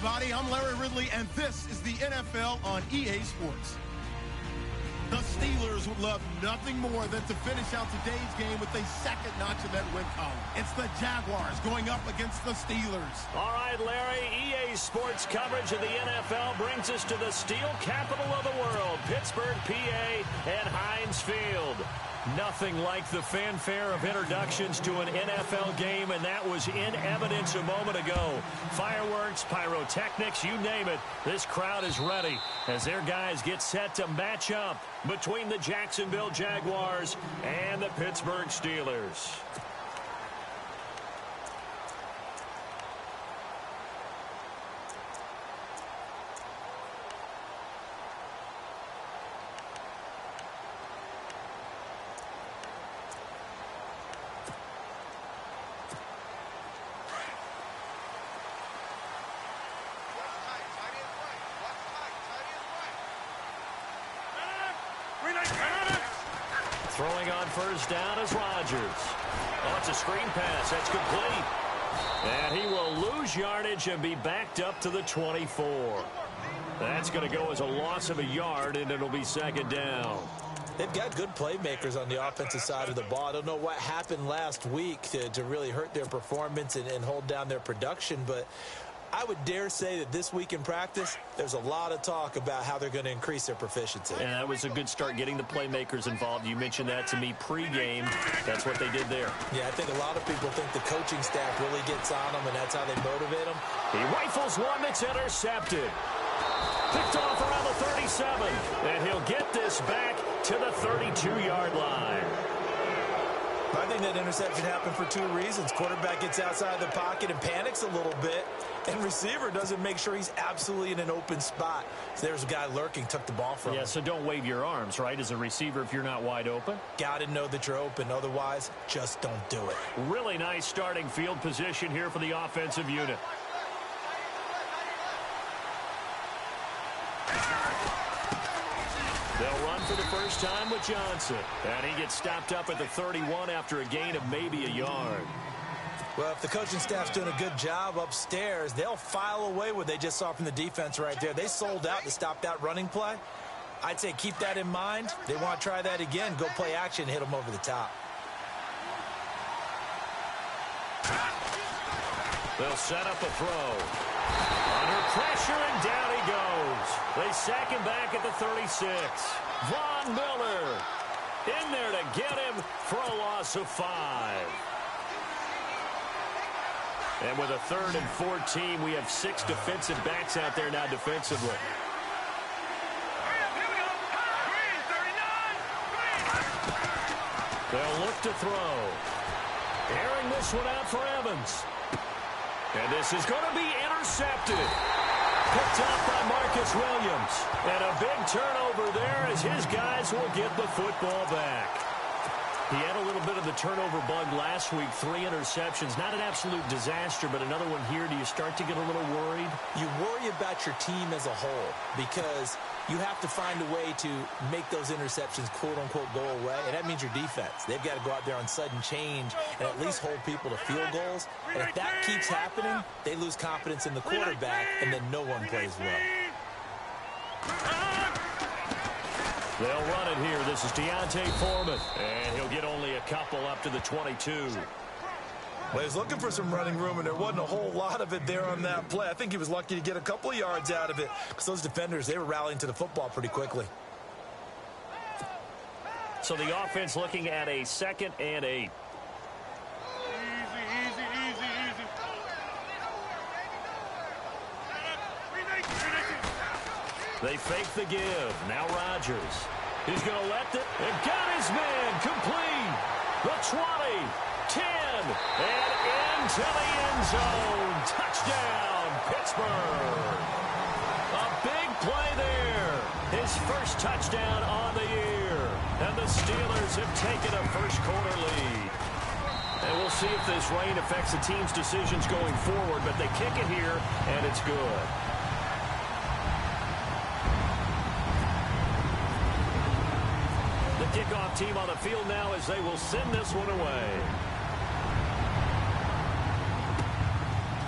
everybody. I'm Larry Ridley, and this is the NFL on EA Sports. The Steelers would love nothing more than to finish out today's game with a second notch in that win column. It's the Jaguars going up against the Steelers. All right, Larry, EA Sports coverage of the NFL brings us to the steel capital of the world, Pittsburgh, PA, and Heinz Field. Nothing like the fanfare of introductions to an NFL game, and that was in evidence a moment ago. Fireworks, pyrotechnics, you name it. This crowd is ready as their guys get set to match up between the Jacksonville Jaguars and the Pittsburgh Steelers. Throwing on first down is Rodgers. Oh, it's a screen pass. That's complete. And he will lose yardage and be backed up to the 24. That's going to go as a loss of a yard, and it'll be second down. They've got good playmakers on the offensive side of the ball. I don't know what happened last week to really hurt their performance and hold down their production, but I would dare say that this week in practice, there's a lot of talk about how they're going to increase their proficiency. And that was a good start, getting the playmakers involved. You mentioned that to me pregame. That's what they did there. Yeah, I think a lot of people think the coaching staff really gets on them, and that's how they motivate them. He rifles one that's intercepted. Picked off around the 37. And he'll get this back to the 32-yard line. I think that interception happened for two reasons. Quarterback gets outside the pocket and panics a little bit, and receiver doesn't make sure he's absolutely in an open spot. So there's a guy lurking, took the ball from him. Yeah, so don't wave your arms, right, as a receiver if you're not wide open. Got to know that you're open. Otherwise, just don't do it. Really nice starting field position here for the offensive unit. They'll run for the first time with Johnson. And he gets stopped up at the 31 after a gain of maybe a yard. Well, if the coaching staff's doing a good job upstairs, they'll file away what they just saw from the defense right there. They sold out to stop that running play. I'd say keep that in mind. They want to try that again. Go play action, hit them over the top. They'll set up a throw. Under pressure, and down he goes. They sack him back at the 36. Von Miller in there to get him for a loss of 5. And with a 3rd and 14, we have 6 defensive backs out there now defensively. They'll look to throw. Airing this one out for Evans. And this is going to be intercepted. Picked up by Marcus Williams. And a big turnover there as his guys will get the football back. He had a little bit of the turnover bug last week, 3 interceptions. Not an absolute disaster, but another one here. Do you start to get a little worried? You worry about your team as a whole because you have to find a way to make those interceptions, quote-unquote, go away, and that means your defense. They've got to go out there on sudden change and at least hold people to field goals. And if that keeps happening, they lose confidence in the quarterback, and then no one plays well. They'll run it here. This is Deontay Foreman. And he'll get only a couple up to the 22. Well, he was looking for some running room, and there wasn't a whole lot of it there on that play. I think he was lucky to get a couple of yards out of it because those defenders, they were rallying to the football pretty quickly. So the offense looking at a 2nd and 8. They fake the give. Now Rodgers. He's going to let it. And got his man complete. The 20, 10, and into the end zone. Touchdown, Pittsburgh. A big play there. His first touchdown on the year. And the Steelers have taken a first-quarter lead. And we'll see if this rain affects the team's decisions going forward, but they kick it here, and it's good. The kickoff team on the field now as they will send this one away.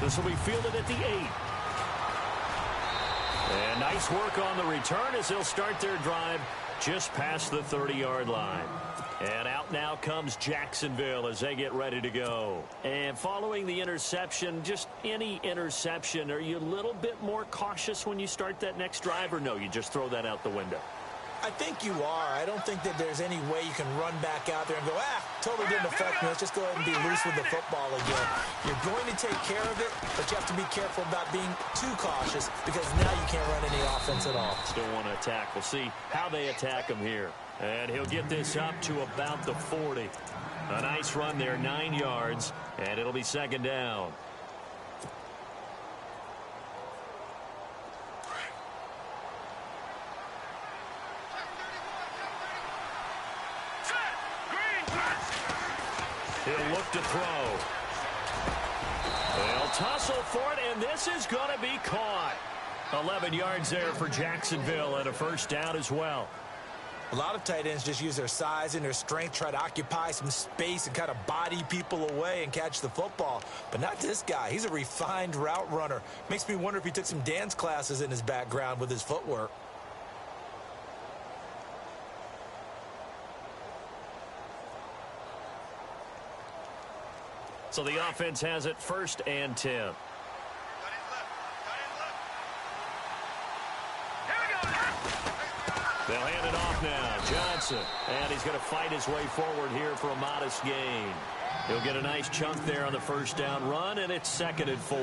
This will be fielded at the 8. Nice work on the return as they'll start their drive just past the 30-yard line. And out now comes Jacksonville as they get ready to go. And following the interception, just any interception, are you a little bit more cautious when you start that next drive, or no, you just throw that out the window? I think you are. I don't think that there's any way you can run back out there and go, totally didn't affect me. Let's just go ahead and be loose with the football again. You're going to take care of it, but you have to be careful about being too cautious because now you can't run any offense at all. Still want to attack. We'll see how they attack him here. And he'll get this up to about the 40. A nice run there, 9 yards, and it'll be second down. He'll look to throw. They'll tussle for it, and this is going to be caught. 11 yards there for Jacksonville and a first down as well. A lot of tight ends just use their size and their strength, try to occupy some space and kind of body people away and catch the football. But not this guy. He's a refined route runner. Makes me wonder if he took some dance classes in his background with his footwork. So the offense has it 1st and 10. They'll hand it off now. Johnson. And he's going to fight his way forward here for a modest gain. He'll get a nice chunk there on the first down run, and it's 2nd and 4.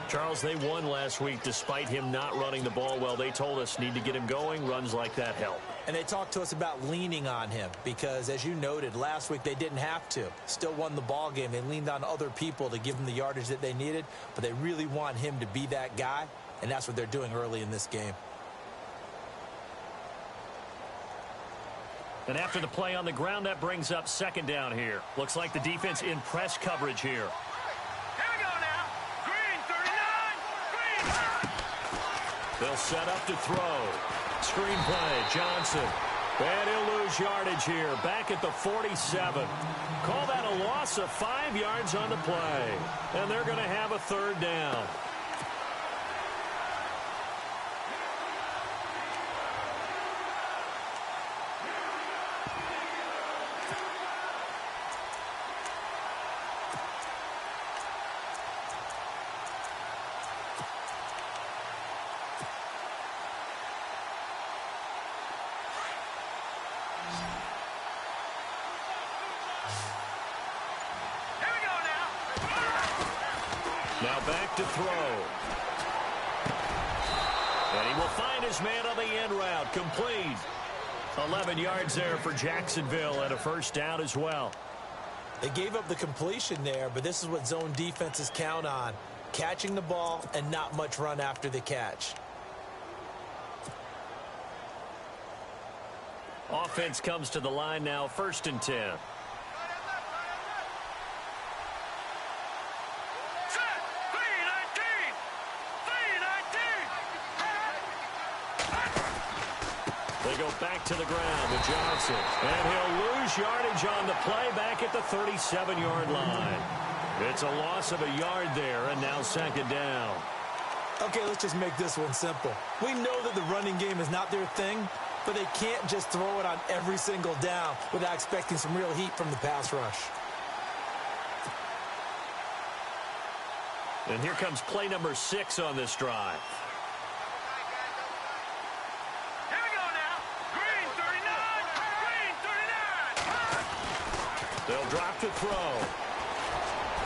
Charles, they won last week despite him not running the ball well. They told us need to get him going. Runs like that help. And they talked to us about leaning on him because, as you noted, last week they didn't have to. Still won the ball game. They leaned on other people to give them the yardage that they needed, but they really want him to be that guy, and that's what they're doing early in this game. And after the play on the ground, that brings up 2nd down here. Looks like the defense in press coverage here. Here we go now. Green, 39. Green. They'll set up to throw. Screen play, Johnson. And he'll lose yardage here. Back at the 47. Call that a loss of 5 yards on the play. And they're going to have a 3rd down. Now back to throw. And he will find his man on the end route. Complete. 11 yards there for Jacksonville and a first down as well. They gave up the completion there, but this is what zone defenses count on. Catching the ball and not much run after the catch. Offense comes to the line now, 1st and 10. They go back to the ground with Johnson. And he'll lose yardage on the play back at the 37-yard line. It's a loss of a yard there, and now 2nd down. Okay, let's just make this one simple. We know that the running game is not their thing, but they can't just throw it on every single down without expecting some real heat from the pass rush. And here comes play number 6 on this drive. Here we go now. Green, 39. Green, 39. They'll drop to throw.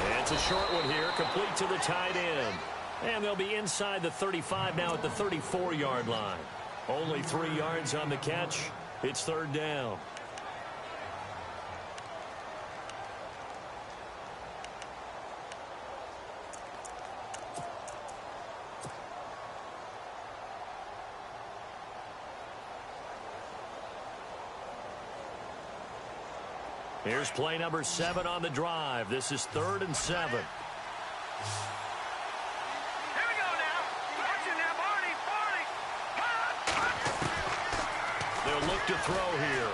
And it's a short one here, complete to the tight end. And they'll be inside the 35 now at the 34-yard line. Only 3 yards on the catch. It's 3rd down. Here's play number 7 on the drive. This is 3rd and 7. They'll look to throw here.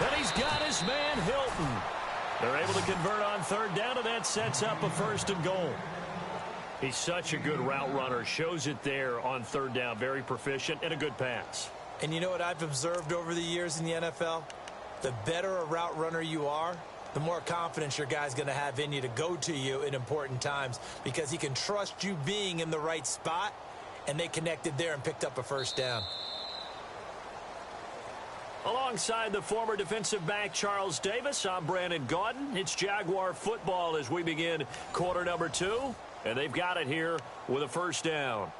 And he's got his man, Hilton. They're able to convert on 3rd down, and that sets up a 1st and goal. He's such a good route runner. Shows it there on third down. Very proficient and a good pass. And you know what I've observed over the years in the NFL? The better a route runner you are, the more confidence your guy's going to have in you to go to you in important times because he can trust you being in the right spot, and they connected there and picked up a first down. Alongside the former defensive back Charles Davis, I'm Brandon Gaudin. It's Jaguar football as we begin quarter number 2, and they've got it here with a first down.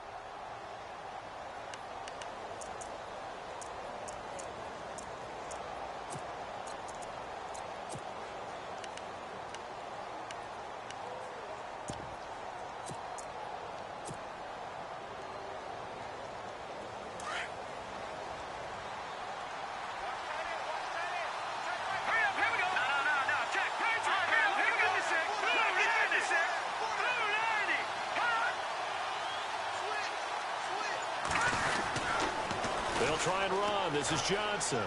They'll try and run. This is Johnson.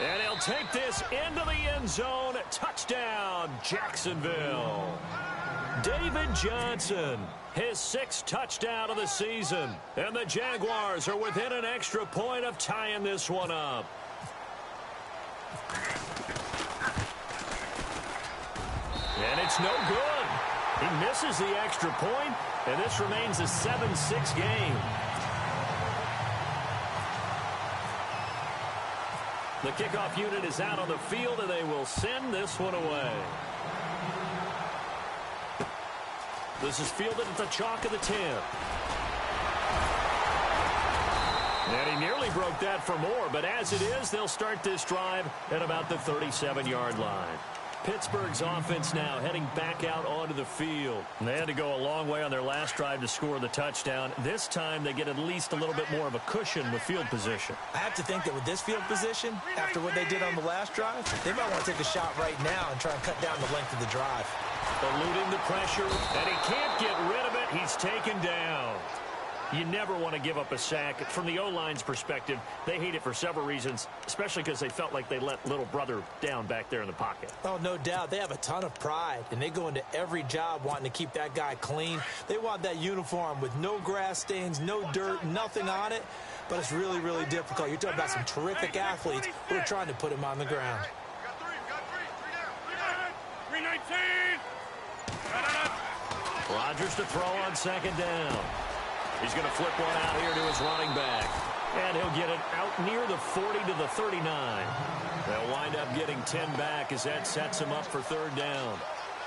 And he'll take this into the end zone. Touchdown, Jacksonville. David Johnson, his 6th touchdown of the season. And the Jaguars are within an extra point of tying this one up. And it's no good. He misses the extra point, and this remains a 7-6 game. The kickoff unit is out on the field, and they will send this one away. This is fielded at the chalk of the 10. And he nearly broke that for more, but as it is, they'll start this drive at about the 37-yard line. Pittsburgh's offense now heading back out onto the field. And they had to go a long way on their last drive to score the touchdown. This time they get at least a little bit more of a cushion with field position. I have to think that with this field position, after what they did on the last drive, they might want to take a shot right now and try and cut down the length of the drive. Eluding the pressure, and he can't get rid of it. He's taken down. You never want to give up a sack. From the O-line's perspective, they hate it for several reasons, especially because they felt like they let little brother down back there in the pocket. Oh, no doubt. They have a ton of pride, and they go into every job wanting to keep that guy clean. They want that uniform with no grass stains, no dirt, nothing on it, but it's really, really difficult. You're talking about some terrific athletes who are trying to put him on the ground. Rodgers to throw on second down. He's going to flip one out here to his running back. And he'll get it out near the 40 to the 39. They'll wind up getting 10 back as that sets him up for third down.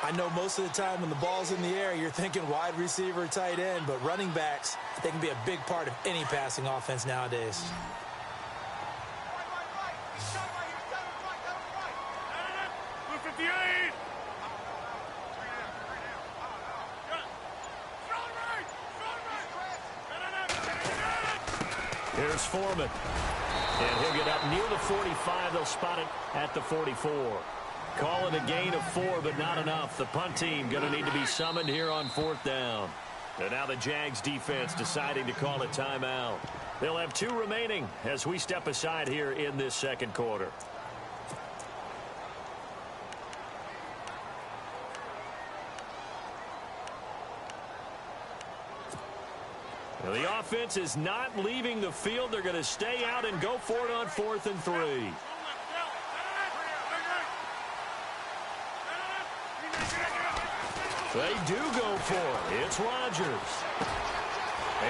I know most of the time when the ball's in the air, you're thinking wide receiver, tight end, but running backs, they can be a big part of any passing offense nowadays. Here's Foreman. And he'll get up near the 45. They'll spot it at the 44. Call it a gain of 4, but not enough. The punt team going to need to be summoned here on 4th down. And now the Jags defense deciding to call a timeout. They'll have 2 remaining as we step aside here in this second quarter. The offense is not leaving the field. They're going to stay out and go for it on 4th and 3. They do go for it. It's Rodgers.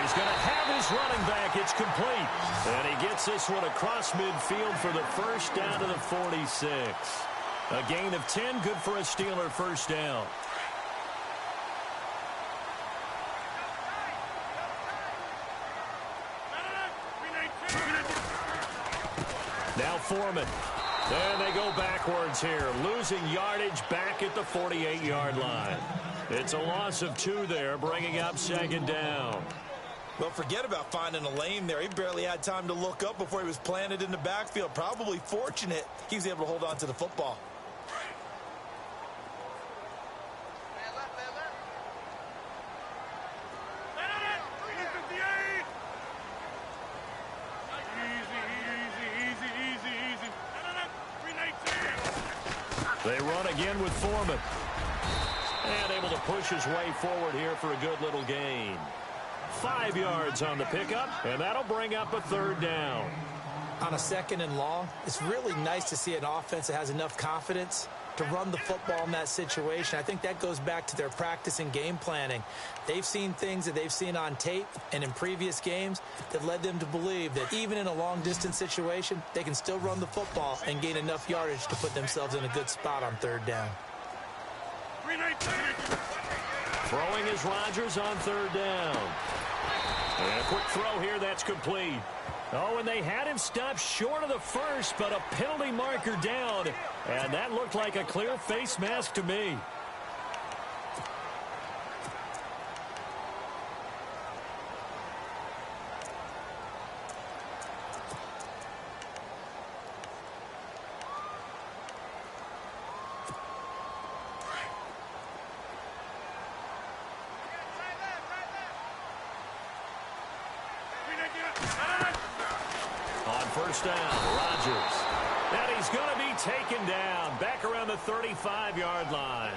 He's going to have his running back. It's complete. And he gets this one across midfield for the first down to the 46. A gain of 10, good for a Steeler first down. Now Foreman. And they go backwards here, losing yardage back at the 48-yard line. It's a loss of 2 there, bringing up second down. Well, forget about finding a lane there. He barely had time to look up before he was planted in the backfield. Probably fortunate he was able to hold on to the football. They run again with Foreman. And able to push his way forward here for a good little gain. 5 yards on the pickup, and that'll bring up a third down. On a 2nd and long, it's really nice to see an offense that has enough confidence to run the football in that situation. I think that goes back to their practice and game planning. They've seen things that they've seen on tape and in previous games that led them to believe that even in a long-distance situation, they can still run the football and gain enough yardage to put themselves in a good spot on 3rd down. Throwing is Rodgers on 3rd down. And a quick throw here, that's complete. Oh, and they had him stopped short of the first, but a penalty marker down. And that looked like a clear face mask to me. First down, Rodgers. And he's going to be taken down back around the 35-yard line.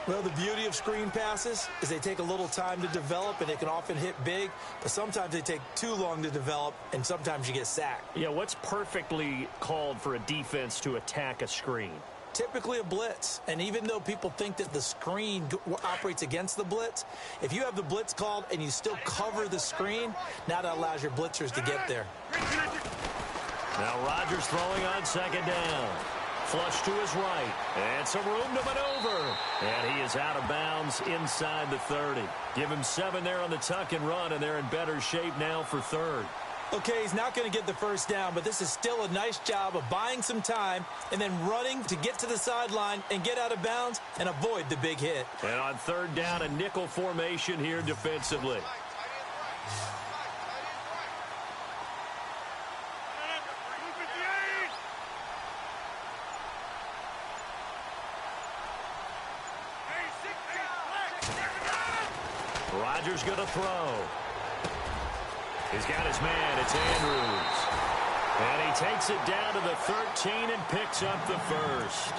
Well, the beauty of screen passes is they take a little time to develop, and they can often hit big, but sometimes they take too long to develop, and sometimes you get sacked. Yeah, what's perfectly called for a defense to attack a screen? Typically a blitz, and even though people think that the screen operates against the blitz, if you have the blitz called and you still cover the screen, now that allows your blitzers to get there. Now Rodgers throwing on 2nd down. Flush to his right. And some room to maneuver. And he is out of bounds inside the 30. Give him 7 there on the tuck and run, and they're in better shape now for 3rd. Okay, he's not going to get the first down, but this is still a nice job of buying some time and then running to get to the sideline and get out of bounds and avoid the big hit. And on 3rd down, a nickel formation here defensively. Rodgers going to throw. He's got his man. It's Andrews. And he takes it down to the 13 and picks up the first.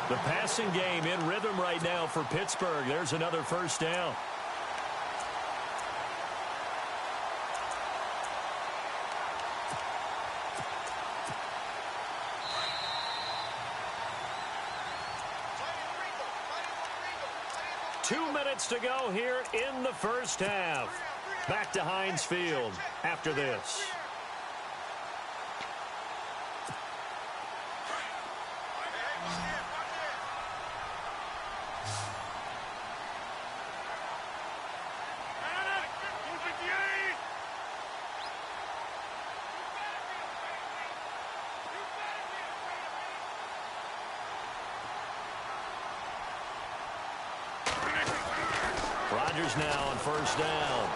The passing game in rhythm right now for Pittsburgh. There's another first down. Two minutes to go here in the first half. Back to Heinz Field after this. Rodgers now on first down.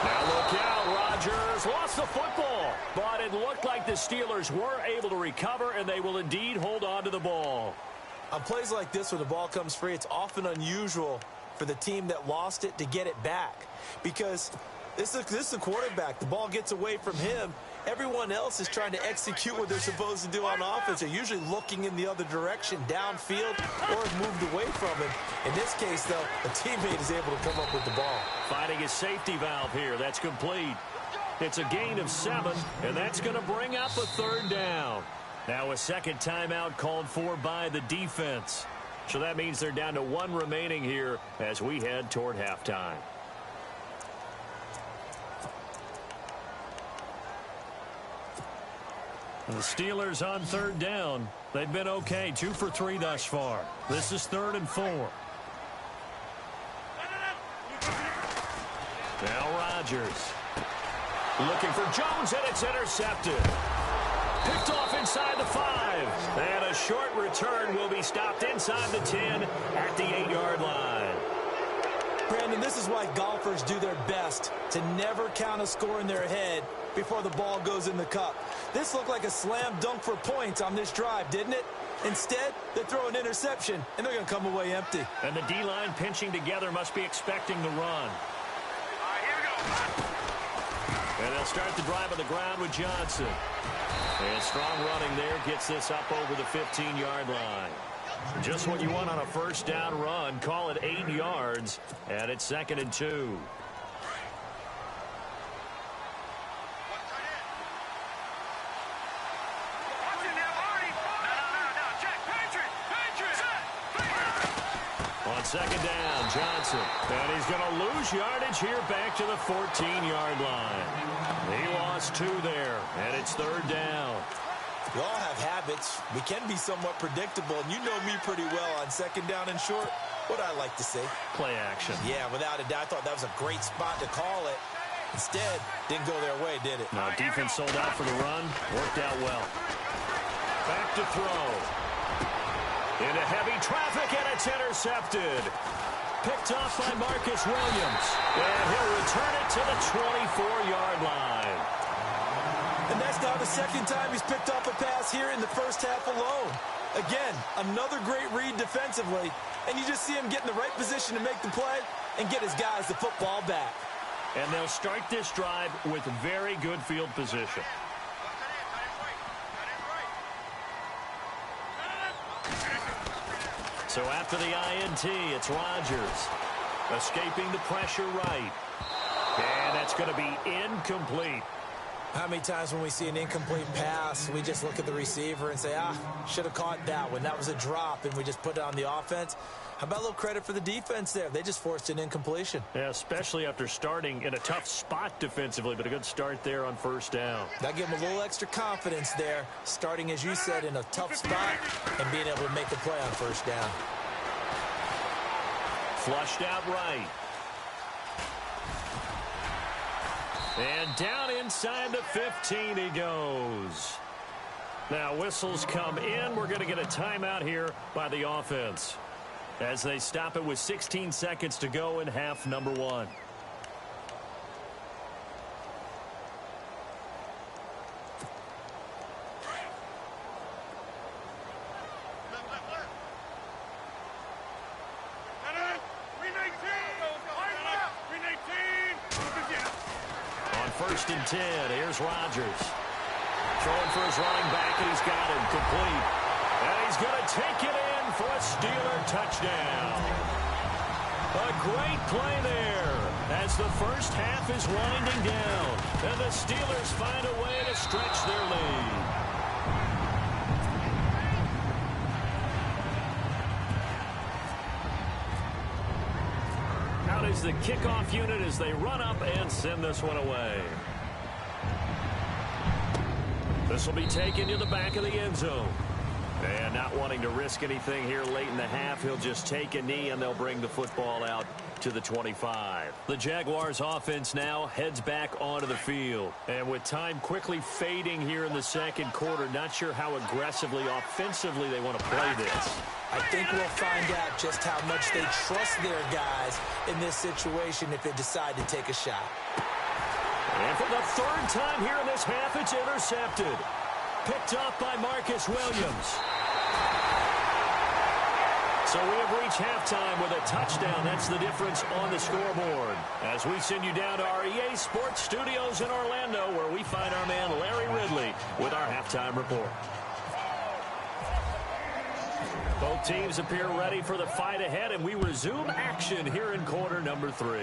Now look out, Rodgers lost the football, but it looked like the Steelers were able to recover, and they will indeed hold on to the ball. On plays like this where the ball comes free, it's often unusual for the team that lost it to get it back because this is the quarterback. The ball gets away from him. Everyone else is trying to execute what they're supposed to do on offense. They're usually looking in the other direction, downfield, or have moved away from him. In this case, though, a teammate is able to come up with the ball. Finding his safety valve here. That's complete. It's a gain of 7, and that's going to bring up a third down. Now a second timeout called for by the defense. So that means they're down to 1 remaining here as we head toward halftime. The Steelers on third down. They've been okay, 2 for 3 thus far. This is 3rd and 4. Now Rodgers. Looking for Jones, and it's intercepted. Picked off inside the 5. And a short return will be stopped inside the 10 at the 8-yard line. Brandon, this is why golfers do their best to never count a score in their head before the ball goes in the cup. This looked like a slam dunk for points on this drive, didn't it? Instead, they throw an interception, and they're going to come away empty. And the D-line pinching together must be expecting the run. Here we go. And they'll start the drive on the ground with Johnson. And strong running there gets this up over the 15-yard line. Just what you want on a first down run. Call it 8 yards, and it's 2nd and 2. On 2nd down, Johnson. And he's going to lose yardage here back to the 14-yard line. He lost 2 there, and it's 3rd down. We all have habits. We can be somewhat predictable, and you know me pretty well on 2nd down and short. What I like to say? Play action. Yeah, without a doubt. I thought that was a great spot to call it. Instead, didn't go their way, did it? No, defense sold out for the run. Worked out well. Back to throw. Into heavy traffic, and it's intercepted. Picked off by Marcus Williams. And he'll return it to the 24-yard line. And that's now the 2nd time he's picked off a pass here in the first half alone. Again, another great read defensively, and you just see him get in the right position to make the play and get his guys the football back. And they'll start this drive with very good field position. So after the INT, it's Rodgers. Escaping the pressure right. And that's going to be incomplete. How many times when we see an incomplete pass, we just look at the receiver and say, should have caught that one. That was a drop, and we just put it on the offense. How about a little credit for the defense there? They just forced an incompletion. Yeah, especially after starting in a tough spot defensively, but a good start there on 1st down. That gave them a little extra confidence there, starting, as you said, in a tough spot and being able to make the play on 1st down. Flushed out right. And down inside the 15 he goes. Now whistles come in. We're going to get a timeout here by the offense as they stop it with 16 seconds to go in half number 1. On 1st and 10, here's Rodgers. Throwing for his running back, and he's got him complete. And he's going to take it in for a Steeler touchdown. A great play there as the first half is winding down. And the Steelers find a way to stretch their lead. Out is the kickoff unit as they run up and send this one away. This will be taken to the back of the end zone. And not wanting to risk anything here late in the half, he'll just take a knee and they'll bring the football out to the 25. The Jaguars offense now heads back onto the field. And with time quickly fading here in the 2nd quarter, not sure how aggressively, offensively they want to play this. I think we'll find out just how much they trust their guys in this situation if they decide to take a shot. And for the 3rd time here in this half, it's intercepted. Picked up by Marcus Williams. So we have reached halftime with a touchdown. That's the difference on the scoreboard. As we send you down to our EA Sports Studios in Orlando, where we find our man Larry Ridley with our halftime report. Both teams appear ready for the fight ahead, and we resume action here in quarter number 3.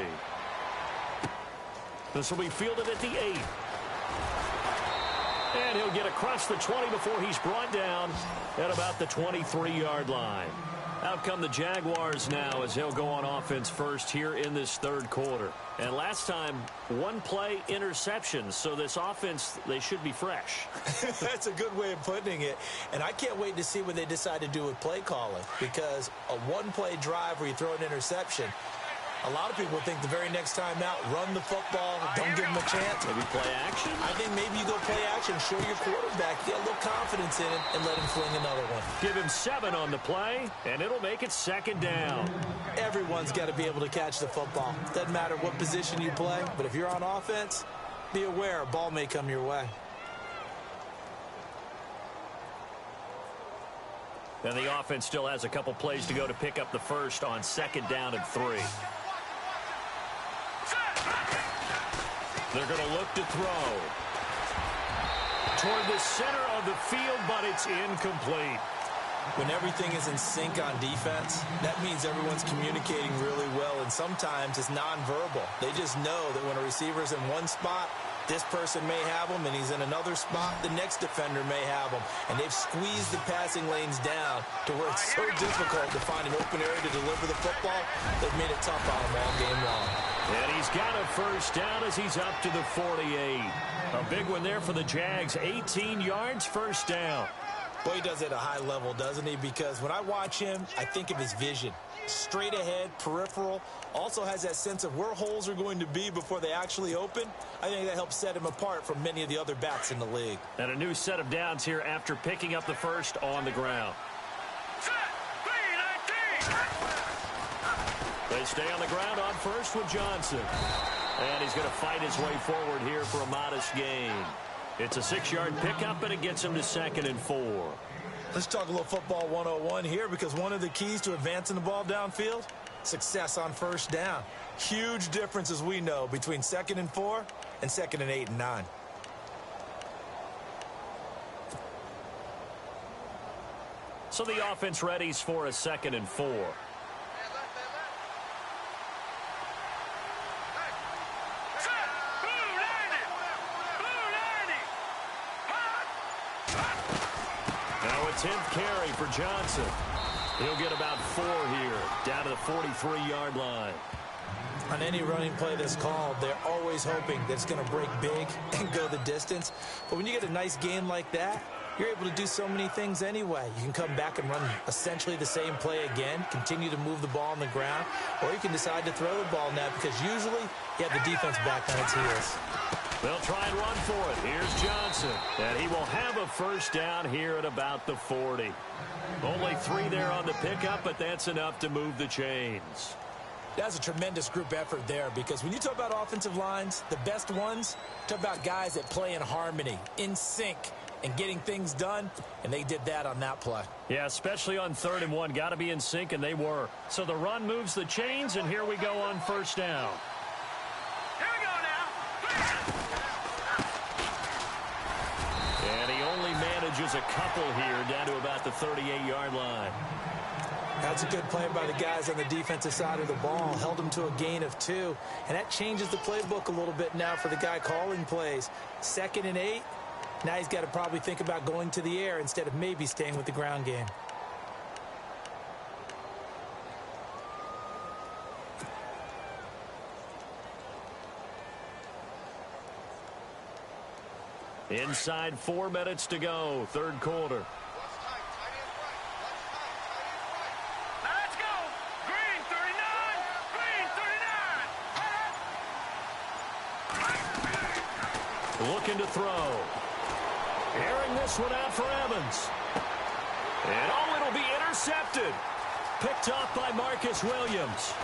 This will be fielded at the 8. And he'll get across the 20 before he's brought down at about the 23-yard line. Out come the Jaguars now as they'll go on offense first here in this 3rd quarter. And last time, 1 play interception. So this offense, they should be fresh. That's a good way of putting it. And I can't wait to see what they decide to do with play calling. Because a 1-play drive where you throw an interception, a lot of people think the very next time out, run the football, don't give them a chance. Maybe play action? I think maybe you go play action, show your quarterback, get a little confidence in him, and let him fling another one. Give him 7 on the play, and it'll make it 2nd down. Everyone's got to be able to catch the football. Doesn't matter what position you play, but if you're on offense, be aware a ball may come your way. And the offense still has a couple plays to go to pick up the first on 2nd down and 3. They're going to look to throw toward the center of the field, but it's incomplete. When everything is in sync on defense, that means everyone's communicating really well, and sometimes it's nonverbal. They just know that when a receiver's in one spot, this person may have him, and he's in another spot, the next defender may have him. And they've squeezed the passing lanes down to where it's so difficult to find an open area to deliver the football. They've made it tough on him all game long. And he's got a first down as he's up to the 48. A big one there for the Jags. 18 yards, first down. Boy, he does it at a high level, doesn't he? Because when I watch him, I think of his vision. Straight ahead, peripheral. Also has that sense of where holes are going to be before they actually open. I think that helps set him apart from many of the other backs in the league. And a new set of downs here after picking up the first on the ground. They stay on the ground on first with Johnson. And he's going to fight his way forward here for a modest gain. It's a 6-yard pickup, and it gets him to 2nd and 4. Let's talk a little football 101 here, because one of the keys to advancing the ball downfield, success on first down. Huge difference, as we know, between 2nd and 4 and 2nd and 8 and 9. So the offense readies for a 2nd and 4. Now a 10th carry for Johnson. He'll get about 4 here, down to the 43-yard line. On any running play that's called, they're always hoping that it's going to break big and go the distance. But when you get a nice game like that, you're able to do so many things anyway. You can come back and run essentially the same play again, continue to move the ball on the ground, or you can decide to throw the ball now, because usually you have the defense back on its heels. They'll try and run for it. Here's Johnson. And he will have a first down here at about the 40. Only 3 there on the pickup, but that's enough to move the chains. That's a tremendous group effort there, because when you talk about offensive lines, the best ones, talk about guys that play in harmony, in sync, and getting things done, and they did that on that play. Yeah, especially on 3rd and 1. Got to be in sync, and they were. So the run moves the chains, and here we go on first down. Here we go now. And he only manages a couple here down to about the 38-yard line. That's a good play by the guys on the defensive side of the ball. Held them to a gain of 2. And that changes the playbook a little bit now for the guy calling plays. 2nd and 8. Now he's got to probably think about going to the air instead of maybe staying with the ground game. Inside 4 minutes to go, 3rd quarter. Let's go. Green 39. Green 39. Looking to throw. Airing this one out for Evans. And it'll be intercepted. Picked off by Marcus Williams.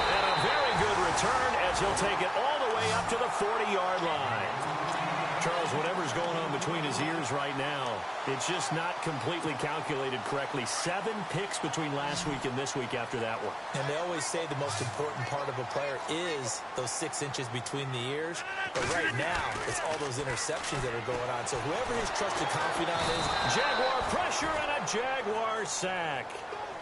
And a very good return as he'll take it all the way up to the 40-yard line. Charles, whatever's going on between his ears right now, it's just not completely calculated correctly. 7 picks between last week and this week after that one. And they always say the most important part of a player is those 6 inches between the ears. But right now, it's all those interceptions that are going on. So whoever his trusted confidant is. Jaguar pressure and a Jaguar sack.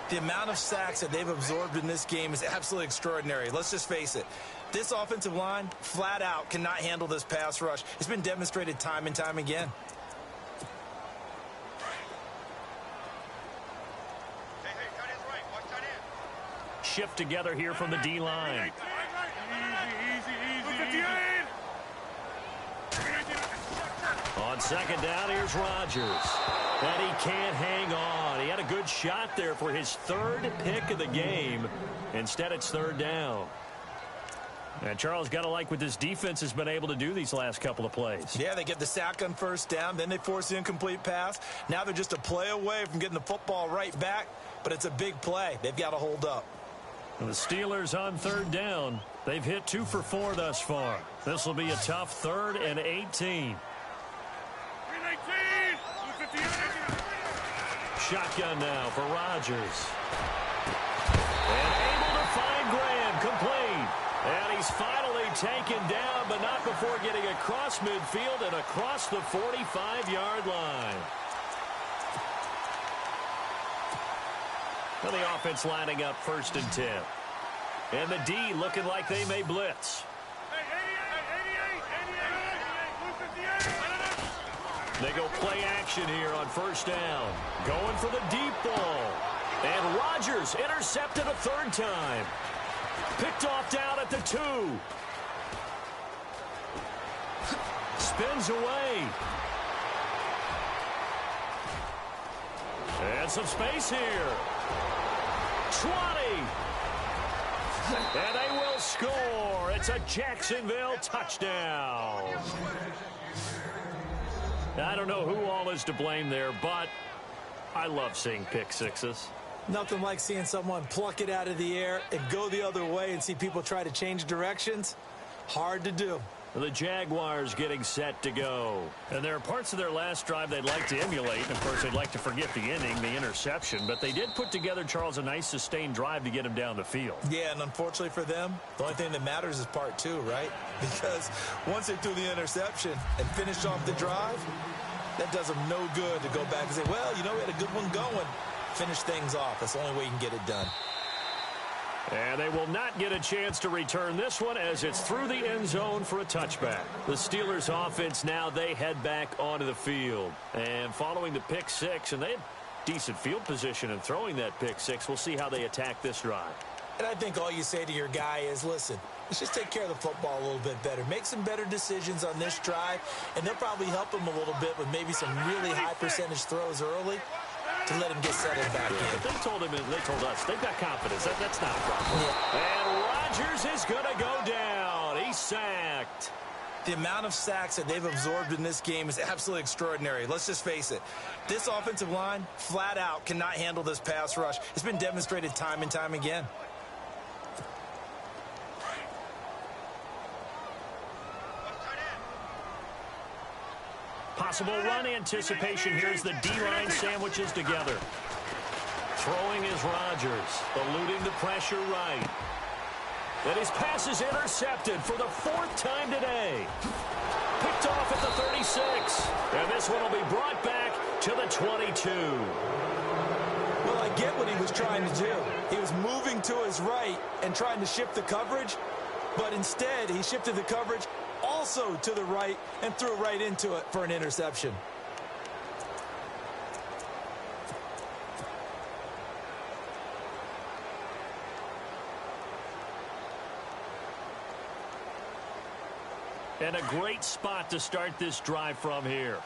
The amount of sacks that they've absorbed in this game is absolutely extraordinary. Let's just face it. This offensive line, flat out, cannot handle this pass rush. It's been demonstrated time and time again. Hey, tight end's right. Watch tight end. Shift together here from the D-line. Easy. On 2nd down, here's Rodgers. And he can't hang on. He had a good shot there for his 3rd pick of the game. Instead, it's 3rd down. And Charles, got to like what this defense has been able to do these last couple of plays. Yeah, they get the sack on 1st down, then they force the incomplete pass. Now they're just a play away from getting the football right back, but it's a big play. They've got to hold up. And the Steelers on 3rd down. They've hit 2 for 4 thus far. This will be a tough 3rd and 18. Shotgun now for Rodgers. And able to find Graham, complete. And he's finally taken down, but not before getting across midfield and across the 45-yard line. Well, the offense lining up 1st and 10. And the D looking like they may blitz. They go play action here on 1st down. Going for the deep ball. And Rodgers intercepted a 3rd time. Picked off down at the 2. Spins away. And some space here. 20. And they will score. It's a Jacksonville touchdown. I don't know who all is to blame there, but I love seeing pick sixes. Nothing like seeing someone pluck it out of the air and go the other way and see people try to change directions. Hard to do. The Jaguars getting set to go. And there are parts of their last drive they'd like to emulate. And, of course, they'd like to forget the inning, the interception. But they did put together, Charles, a nice sustained drive to get him down the field. Yeah, and unfortunately for them, the only thing that matters is part 2, right? Because once they threw the interception and finished off the drive, that does them no good to go back and say, well, you know, we had a good one going. Finish things off. That's the only way you can get it done. And they will not get a chance to return this one as it's through the end zone for a touchback. The Steelers offense now, they head back onto the field. And following the pick six, and they had decent field position in throwing that pick six, we'll see how they attack this drive. And I think all you say to your guy is, listen, let's just take care of the football a little bit better. Make some better decisions on this drive, and they'll probably help him a little bit with maybe some really high percentage throws early to let him get settled back in. They told him, they told us, they've got confidence. That's not a problem. Yeah. And Rodgers is going to go down. He's sacked. The amount of sacks that they've absorbed in this game is absolutely extraordinary. Let's just face it. This offensive line, flat out, cannot handle this pass rush. It's been demonstrated time and time again. Possible run anticipation. Here's the D-line sandwiches together. Throwing is Rodgers, eluding the pressure right. And his pass is intercepted for the 4th time today. Picked off at the 36. And this one will be brought back to the 22. Well, I get what he was trying to do. He was moving to his right and trying to shift the coverage, but instead he shifted the coverage also to the right and threw right into it for an interception. And a great spot to start this drive from here.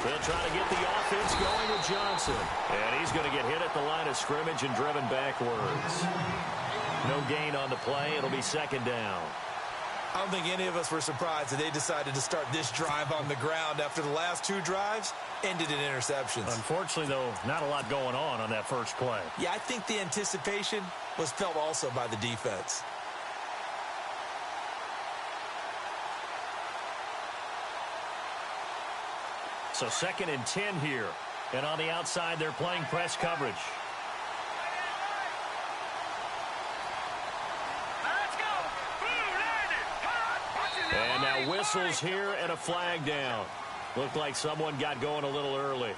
They'll try to get the offense going with Johnson. And he's going to get hit at the line of scrimmage and driven backwards. No gain on the play. It'll be 2nd down. I don't think any of us were surprised that they decided to start this drive on the ground after the last 2 drives ended in interceptions. Unfortunately, though, not a lot going on that first play. Yeah, I think the anticipation was felt also by the defense. So 2nd and 10 here. And on the outside, they're playing press coverage. And now whistles here and a flag down. Looked like someone got going a little early.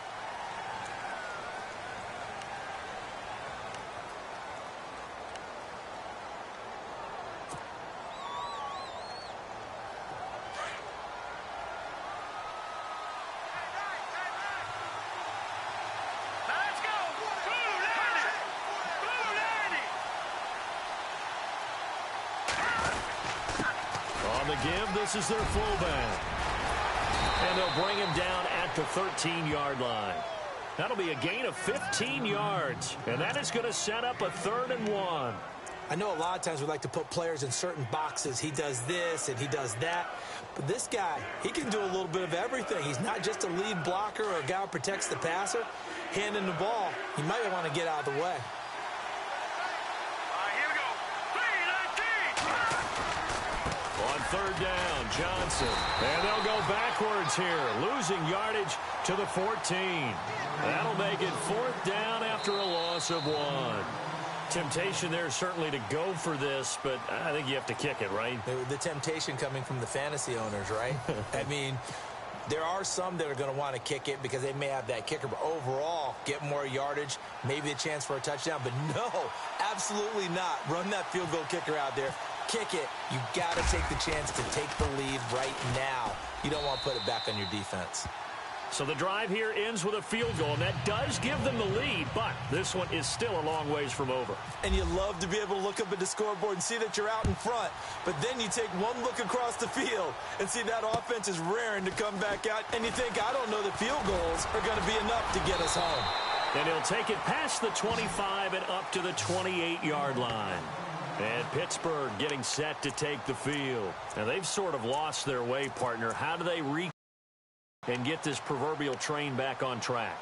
This is their fullback. And they'll bring him down at the 13-yard line. That'll be a gain of 15 yards. And that is going to set up a 3rd and 1. I know a lot of times we like to put players in certain boxes. He does this and he does that. But this guy, he can do a little bit of everything. He's not just a lead blocker or a guy who protects the passer. Handing the ball, he might want to get out of the way. On 3rd down, Johnson. And they'll go backwards here, losing yardage to the 14. That'll make it 4th down after loss of 1. Temptation there certainly to go for this, but I think you have to kick it, right? The temptation coming from the fantasy owners, right? I mean, there are some that are going to want to kick it because they may have that kicker, but overall, get more yardage, maybe a chance for a touchdown. But no, absolutely not. Run that field goal kicker out there. Kick it. You got to take the chance to take the lead right now. You don't want to put it back on your defense. So the drive here ends with a field goal, and that does give them the lead, but this one is still a long ways from over. And you love to be able to look up at the scoreboard and see that you're out in front, but then you take one look across the field and see that offense is raring to come back out, and you think, I don't know that field goals are going to be enough to get us home. And he'll take it past the 25 and up to the 28-yard line. And Pittsburgh getting set to take the field. Now, they've sort of lost their way, partner. How do they and get this proverbial train back on track?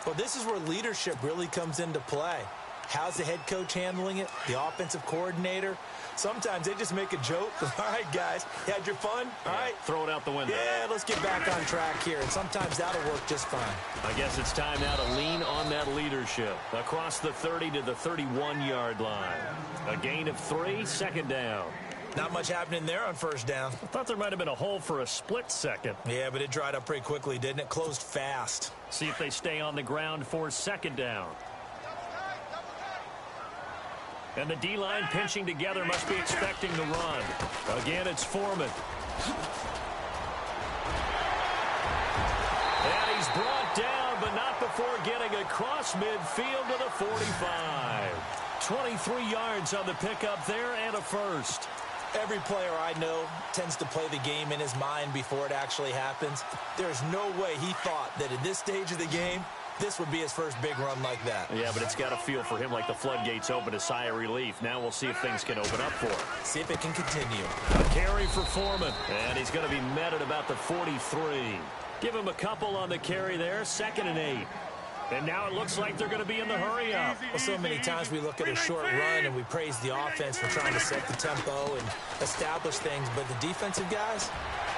Well, this is where leadership really comes into play. How's the head coach handling it? The offensive coordinator? Sometimes they just make a joke. All right, guys, you had your fun? All right. Throw it out the window. Yeah, let's get back on track here. And sometimes that'll work just fine. I guess it's time now to lean on that leadership. Across the 30 to the 31-yard line. A gain of 3, second down. Not much happening there on first down. I thought there might have been a hole for a split second. Yeah, but it dried up pretty quickly, didn't it? Closed fast. See if they stay on the ground for second down. And the D-line pinching together must be expecting the run. Again, it's Foreman. And he's brought down, but not before getting across midfield to the 45. 23 yards on the pickup there and a first. Every player I know tends to play the game in his mind before it actually happens. There's no way he thought that at this stage of the game, this would be his first big run like that. Yeah, but it's got to feel for him like the floodgates open, a sigh of relief. Now we'll see if things can open up for him. See if it can continue. A carry for Foreman, and he's going to be met at about the 43. Give him a couple on the carry there, 2nd and 8. And now it looks like they're going to be in the hurry-up. Well, so many times we look at a short run and we praise the offense for trying to set the tempo and establish things, but the defensive guys,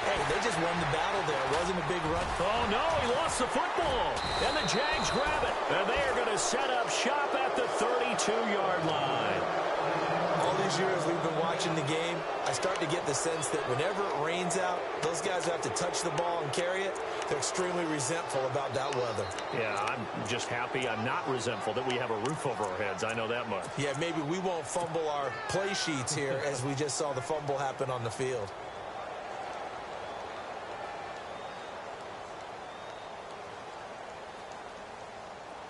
hey, they just won the battle there. It wasn't a big run. Oh, no, he lost the football. And the Jags grab it. And they are going to set up shop at the 32-yard line. All these years we've been watching the game, I start to get the sense that whenever it rains out, those guys who have to touch the ball and carry it, they're extremely resentful about that weather. Yeah, I'm just happy I'm not resentful that we have a roof over our heads. I know that much. Yeah, maybe we won't fumble our play sheets here as we just saw the fumble happen on the field.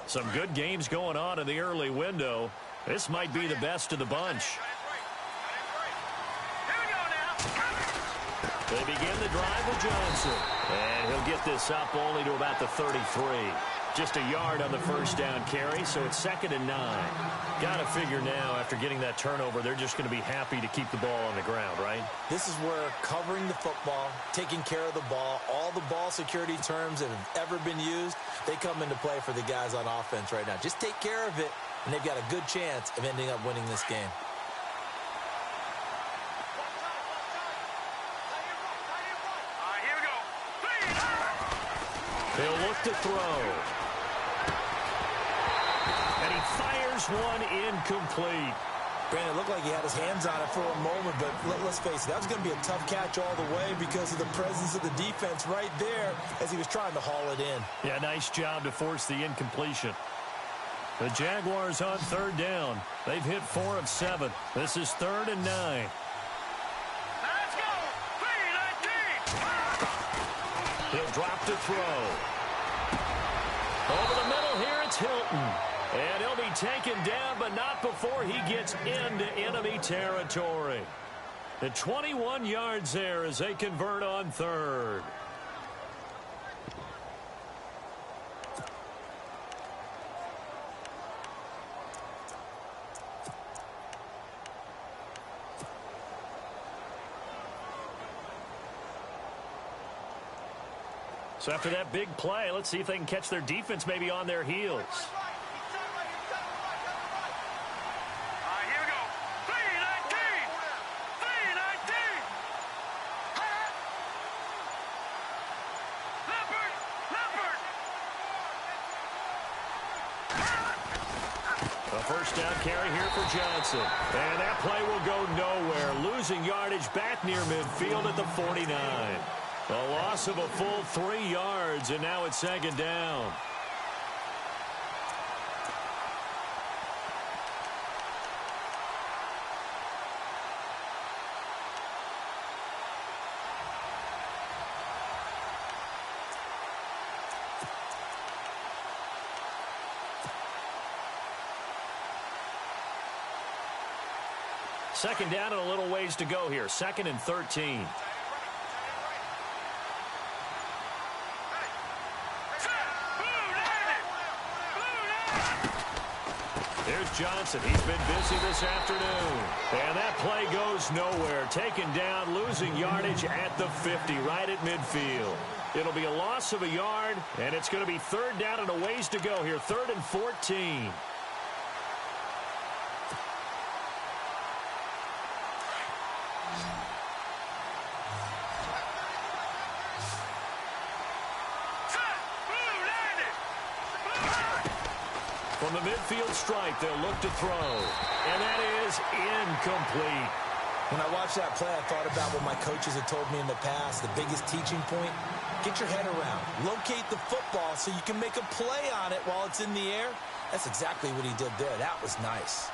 Some good games going on in the early window. This might be the best of the bunch. They begin the drive with Johnson. And he'll get this up only to about the 33. Just a yard on the first down carry, so it's 2nd and 9. Got to figure now, after getting that turnover, they're just going to be happy to keep the ball on the ground, right? This is where covering the football, taking care of the ball, all the ball security terms that have ever been used, they come into play for the guys on offense right now. Just take care of it, and they've got a good chance of ending up winning this game. He'll look to throw. And he fires one incomplete. Brandon, it looked like he had his hands on it for a moment, but let's face it, that was going to be a tough catch all the way because of the presence of the defense right there as he was trying to haul it in. Yeah, nice job to force the incompletion. The Jaguars on 3rd down. They've hit 4 of 7. This is 3rd and 9. Let's go! 3-19! He'll drop to throw. Over the middle here, it's Hilton. And he'll be taken down, but not before he gets into enemy territory. The 21 yards there as they convert on 3rd. So after that big play, let's see if they can catch their defense maybe on their heels. Here we go. 3-19! 3-19! Leopard! Leopard! A first down carry here for Johnson. And that play will go nowhere. Losing yardage back near midfield at the 49. A loss of a full 3 yards, and now it's second down. Second down and a little ways to go here. 2nd and 13. Here's Johnson. He's been busy this afternoon. And that play goes nowhere. Taken down, losing yardage at the 50, right at midfield. It'll be a loss of a yard, and it's going to be 3rd down and a ways to go here. 3rd and 14. From the midfield strike, they'll look to throw. And that is incomplete. When I watched that play, I thought about what my coaches had told me in the past. The biggest teaching point, get your head around. Locate the football so you can make a play on it while it's in the air. That's exactly what he did there. That was nice.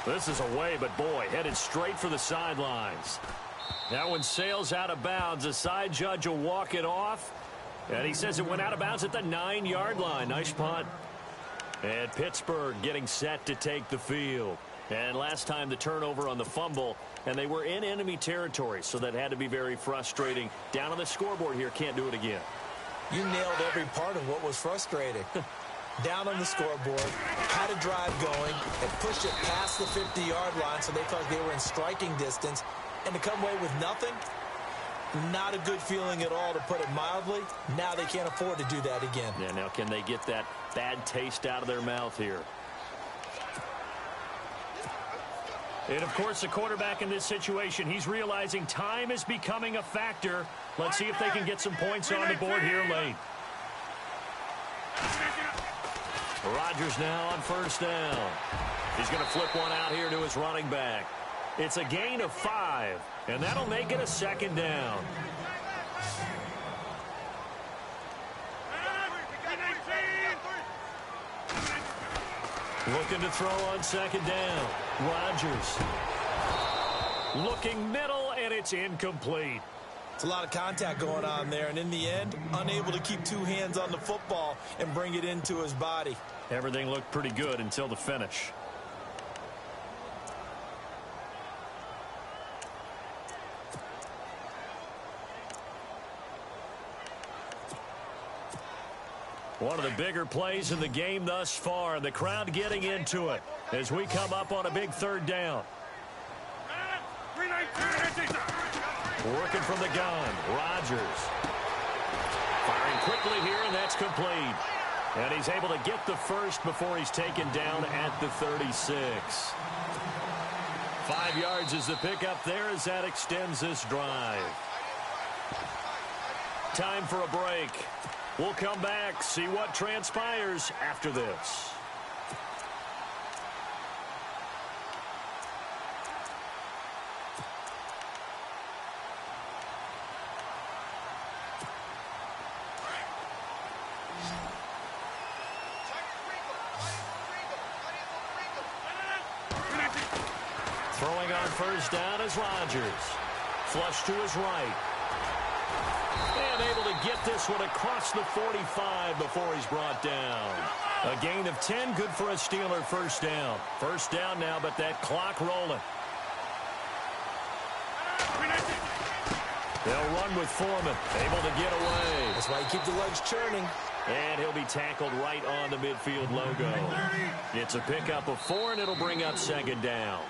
This is away, but boy, headed straight for the sidelines. That one sails out of bounds. The side judge will walk it off. And he says it went out of bounds at the 9-yard line. Nice punt. And Pittsburgh getting set to take the field. And last time the turnover on the fumble, and they were in enemy territory, so that had to be very frustrating. Down on the scoreboard here, can't do it again. You nailed every part of what was frustrating. Down on the scoreboard, had a drive going, and pushed it past the 50-yard line so they felt they were in striking distance. And to come away with nothing, not a good feeling at all, to put it mildly. Now they can't afford to do that again. Yeah, now can they get that bad taste out of their mouth here? And, of course, the quarterback in this situation, he's realizing time is becoming a factor. Let's see if they can get some points on the board here late. Rodgers now on first down. He's going to flip one out here to his running back. It's a gain of 5, and that'll make it a second down. Looking to throw on second down. Rodgers looking middle, and it's incomplete. It's a lot of contact going on there, and in the end, unable to keep 2 hands on the football and bring it into his body. Everything looked pretty good until the finish. One of the bigger plays in the game thus far, and the crowd getting into it as we come up on a big 3rd down. Working from the gun, Rodgers. Firing quickly here, and that's complete. And he's able to get the first before he's taken down at the 36. 5 yards is the pickup there as that extends this drive. Time for a break. We'll come back, see what transpires after this. Throwing on first down is Rodgers. Flush to his right. And able to get this one across the 45 before he's brought down. A gain of 10, good for a Steeler first down. First down now, but that clock rolling. They'll run with Foreman, able to get away. That's why you keep the legs churning. And he'll be tackled right on the midfield logo. It's a pickup of 4, and it'll bring up second down.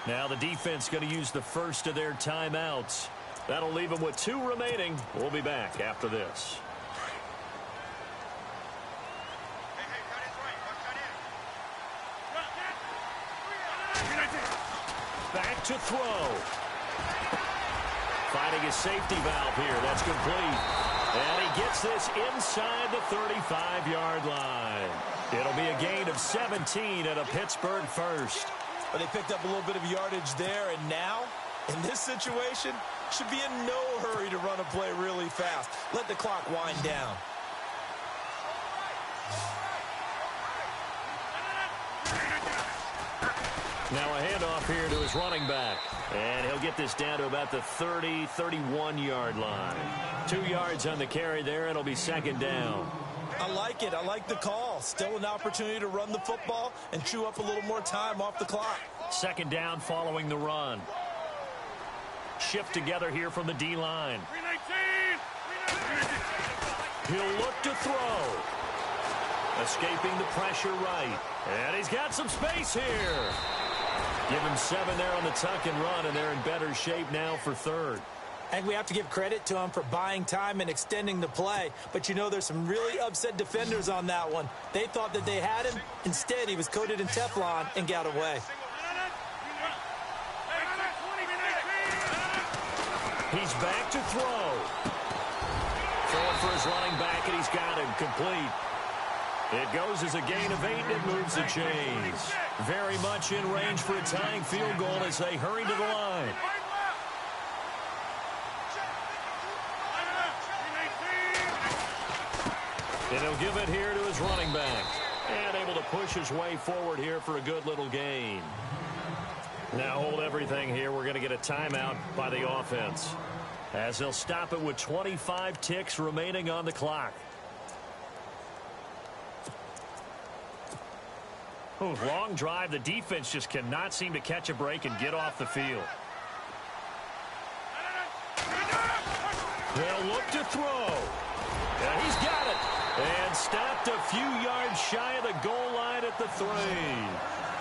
Now the defense going to use the first of their timeouts. That'll leave them with 2 remaining. We'll be back after this. Back to throw. Finding a safety valve here. That's complete. And he gets this inside the 35-yard line. It'll be a gain of 17 and a Pittsburgh first. But they picked up a little bit of yardage there, and now, in this situation, should be in no hurry to run a play really fast. Let the clock wind down. Now a handoff here to his running back. And he'll get this down to about the 30, 31-yard line. 2 yards on the carry there, and it'll be second down. I like it. I like the call. Still an opportunity to run the football and chew up a little more time off the clock. Second down following the run. Shift together here from the D-line. He'll look to throw. Escaping the pressure right. And he's got some space here. Give him 7 there on the tuck and run, and they're in better shape now for third. And we have to give credit to him for buying time and extending the play. But, you know, there's some really upset defenders on that one. They thought that they had him. Instead, he was coated in Teflon and got away. He's back to throw. Throwing for his running back, and he's got him complete. It goes as a gain of 8, and it moves the chains. Very much in range for a tying field goal as they hurry to the line. And he'll give it here to his running back. And able to push his way forward here for a good little gain. Now hold everything here. We're going to get a timeout by the offense, as they'll stop it with 25 ticks remaining on the clock. Ooh, long drive. The defense just cannot seem to catch a break and get off the field. They'll look to throw. And he's got it. And stopped a few yards shy of the goal line at the 3.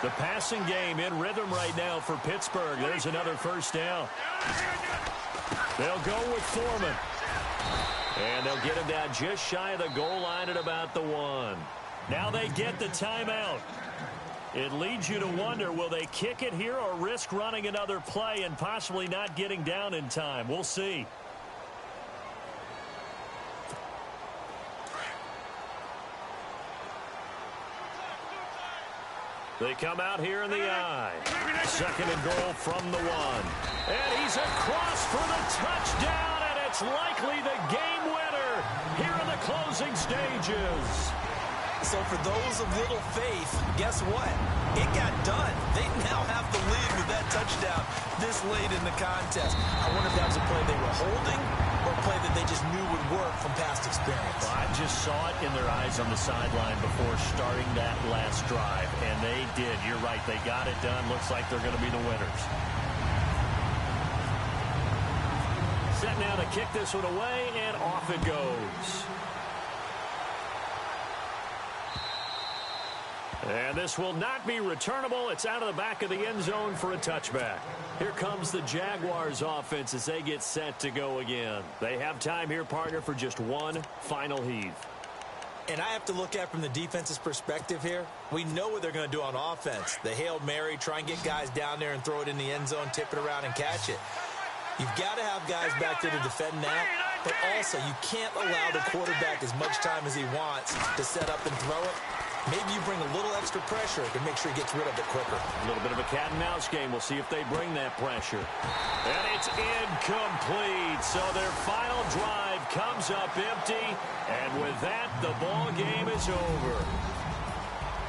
The passing game in rhythm right now for Pittsburgh. There's another first down. They'll go with Foreman. And they'll get him down just shy of the goal line at about the 1. Now they get the timeout. It leads you to wonder, will they kick it here or risk running another play and possibly not getting down in time? We'll see. They come out here in the I. Second and goal from the 1. And he's across for the touchdown, and it's likely the game winner here in the closing stages. So for those of little faith, guess what? It got done. They now have the lead with that touchdown this late in the contest. I wonder if that was a play they were holding or a play that they just knew would work from past experience. Well, I just saw it in their eyes on the sideline before starting that last drive, and they did. You're right. They got it done. Looks like they're going to be the winners. Set now to kick this one away, and off it goes. And this will not be returnable. It's out of the back of the end zone for a touchback. Here comes the Jaguars offense as they get set to go again. They have time here, partner, for just one final heave. And I have to look at from the defense's perspective here. We know what they're going to do on offense. The Hail Mary, try and get guys down there and throw it in the end zone, tip it around and catch it. You've got to have guys back there to defend that. But also, you can't allow the quarterback as much time as he wants to set up and throw it. Maybe you bring a little extra pressure to make sure he gets rid of it quicker. A little bit of a cat and mouse game. We'll see if they bring that pressure. And it's incomplete. So their final drive comes up empty. And with that, the ball game is over.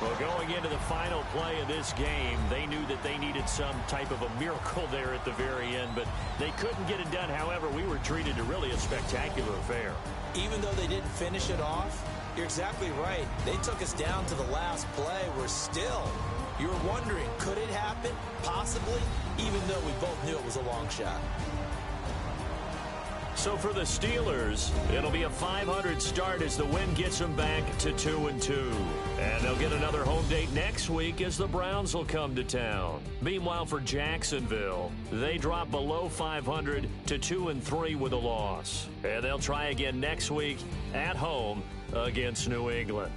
Well, going into the final play of this game, they knew that they needed some type of a miracle there at the very end, but they couldn't get it done. However, we were treated to really a spectacular affair. Even though they didn't finish it off, you're exactly right. They took us down to the last play. We're still, you were wondering, could it happen? Possibly, even though we both knew it was a long shot. So for the Steelers, it'll be a .500 start as the win gets them back to 2-2. And they'll get another home date next week as the Browns will come to town. Meanwhile, for Jacksonville, they drop below .500 to 2-3 with a loss. And they'll try again next week at home against New England.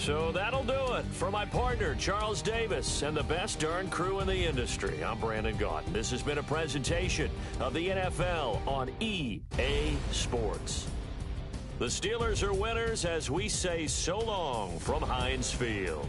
So that'll do it. For my partner, Charles Davis, and the best darn crew in the industry, I'm Brandon Gaudin. This has been a presentation of the NFL on EA Sports. The Steelers are winners as we say so long from Heinz Field.